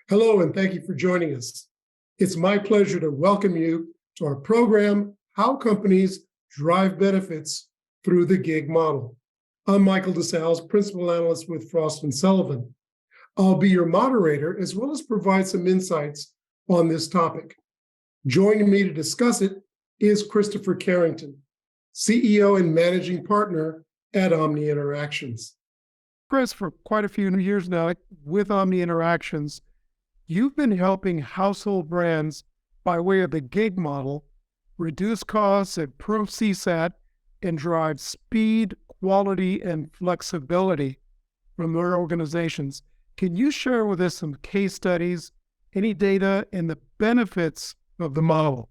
Hello, and thank you for joining us. It's my pleasure to welcome you to our program, How Companies Drive Benefits Through the Gig Model. I'm Michael DeSalles, Principal Analyst with Frost & Sullivan. I'll be your moderator as well as provide some insights on this topic. Joining me to discuss it is Christopher Carrington, CEO and Managing Partner at Omni Interactions. Chris, for quite a few years now with Omni Interactions, you've been helping household brands by way of the gig model reduce costs, improve CSAT, and drive speed, quality, and flexibility from their organizations. Can you share with us some case studies, any data, and the benefits of the model?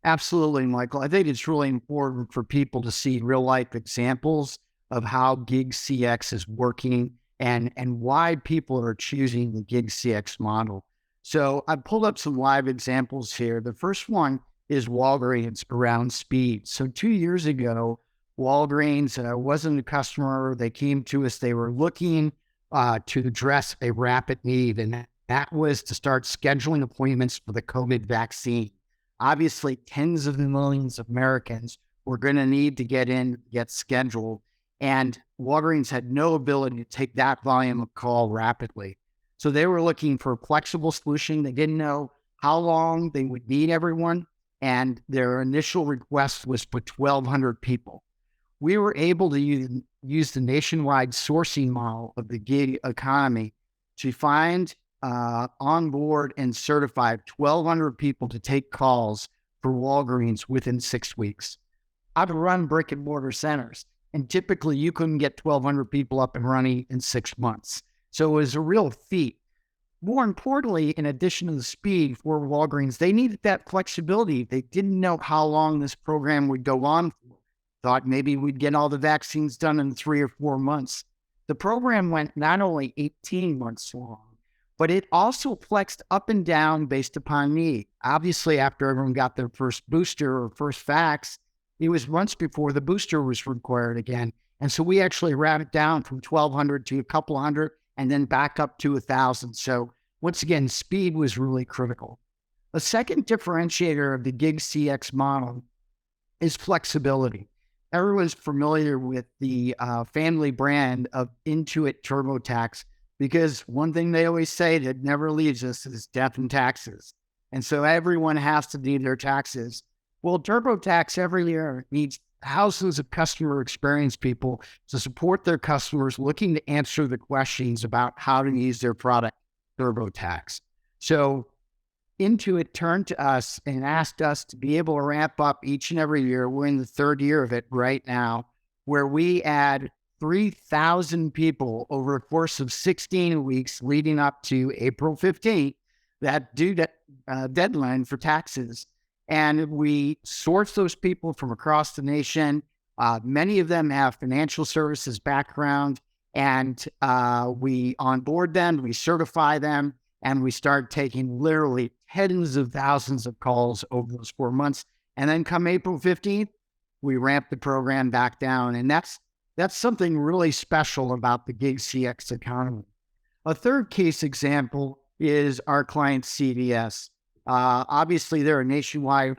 Absolutely, Michael. I think it's really important for people to see real-life examples of how Gig CX is working and why people are choosing the Gig CX model. So I pulled up some live examples here. The first one is Walgreens around speed. So 2 years ago, Walgreens wasn't a customer. They came to us. They were looking to address a rapid need, and that was to start scheduling appointments for the COVID vaccine. Obviously, tens of millions of Americans were going to need to get scheduled. And Walgreens had no ability to take that volume of call rapidly. So they were looking for a flexible solution. They didn't know how long they would need everyone. And their initial request was for 1,200 people. We were able to use the nationwide sourcing model of the gig economy to find, onboard, and certify 1,200 people to take calls for Walgreens within 6 weeks. I've run brick and mortar centers, and typically you couldn't get 1,200 people up and running in 6 months. So it was a real feat. More importantly, in addition to the speed for Walgreens, they needed that flexibility. They didn't know how long this program would go on for. Thought maybe we'd get all the vaccines done in 3 or 4 months. The program went not only 18 months long, but it also flexed up and down based upon need. Obviously, after everyone got their first booster or first vax, it was months before the booster was required again. And so we actually ran it down from 1,200 to a couple hundred and then back up to 1,000. So once again, speed was really critical. A second differentiator of the Gig CX model is flexibility. Everyone's familiar with the family brand of Intuit TurboTax, because one thing they always say that never leaves us is death and taxes. And so everyone has to do their taxes. Well, TurboTax every year needs thousands of customer experience people to support their customers looking to answer the questions about how to use their product, TurboTax. So Intuit turned to us and asked us to be able to ramp up each and every year. We're in the third year of it right now, where we add 3,000 people over a course of 16 weeks leading up to April 15th, that due deadline for taxes. And we source those people from across the nation. Many of them have financial services background, and we onboard them, we certify them, and we start taking literally tens of thousands of calls over those 4 months. And then come April 15th, we ramp the program back down. And that's something really special about the Gig CX economy. A third case example is our client CVS. Obviously, they're a nationwide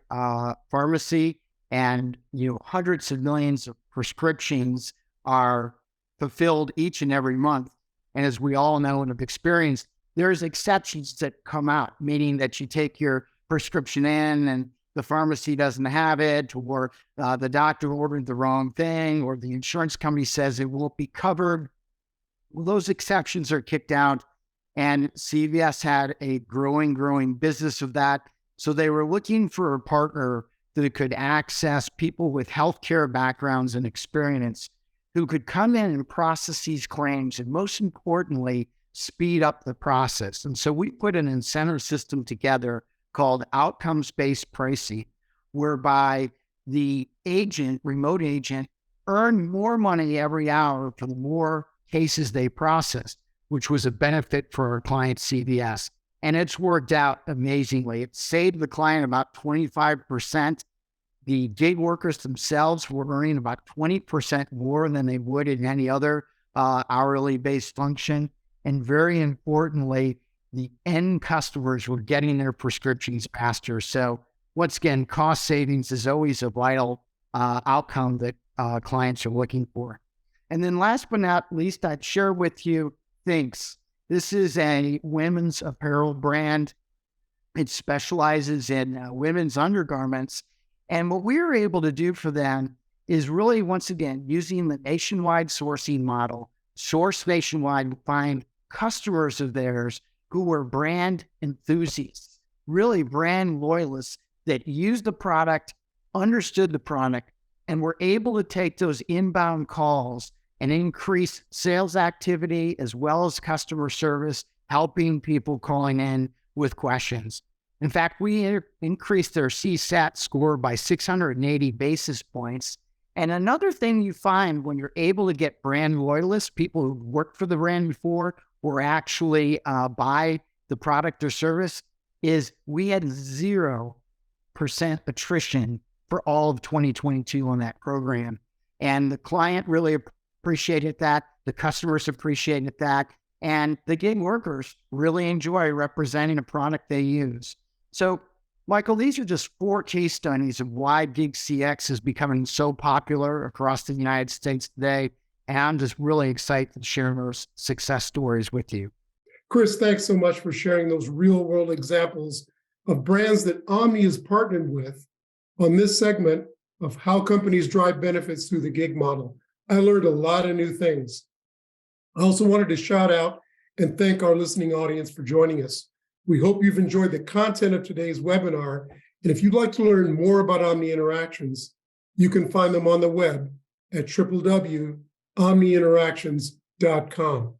pharmacy, and hundreds of millions of prescriptions are fulfilled each and every month. And as we all know and have experienced, there's exceptions that come out, meaning that you take your prescription in and the pharmacy doesn't have it, or the doctor ordered the wrong thing, or the insurance company says it won't be covered. Well, those exceptions are kicked out. And CVS had a growing business of that. So they were looking for a partner that could access people with healthcare backgrounds and experience who could come in and process these claims, and most importantly, speed up the process. And so we put an incentive system together called outcomes-based pricing, whereby the remote agent, earned more money every hour for the more cases they processed, which was a benefit for our client CVS. And it's worked out amazingly. It saved the client about 25%. The gig workers themselves were earning about 20% more than they would in any other hourly based function. And very importantly, the end customers were getting their prescriptions faster. So once again, cost savings is always a vital outcome that clients are looking for. And then last but not least, I'd share with you Thinks. This is a women's apparel brand. It specializes in women's undergarments. And what we were able to do for them is really, once again, using the nationwide sourcing model, source nationwide, find customers of theirs who were brand enthusiasts, really brand loyalists that used the product, understood the product, and were able to take those inbound calls and increase sales activity as well as customer service, helping people calling in with questions. In fact, we increased their CSAT score by 680 basis points. And another thing you find when you're able to get brand loyalists, people who worked for the brand before or actually buy the product or service, is we had 0% attrition for all of 2022 on that program. And the client really appreciated that. The customers appreciated that. And the gig workers really enjoy representing a product they use. So, Michael, these are just 4 case studies of why Gig CX is becoming so popular across the United States today. And I'm just really excited to share those success stories with you. Chris, thanks so much for sharing those real-world examples of brands that Omni is partnered with on this segment of how companies drive benefits through the gig model. I learned a lot of new things. I also wanted to shout out and thank our listening audience for joining us. We hope you've enjoyed the content of today's webinar. And if you'd like to learn more about Omni Interactions, you can find them on the web at www.omniinteractions.com.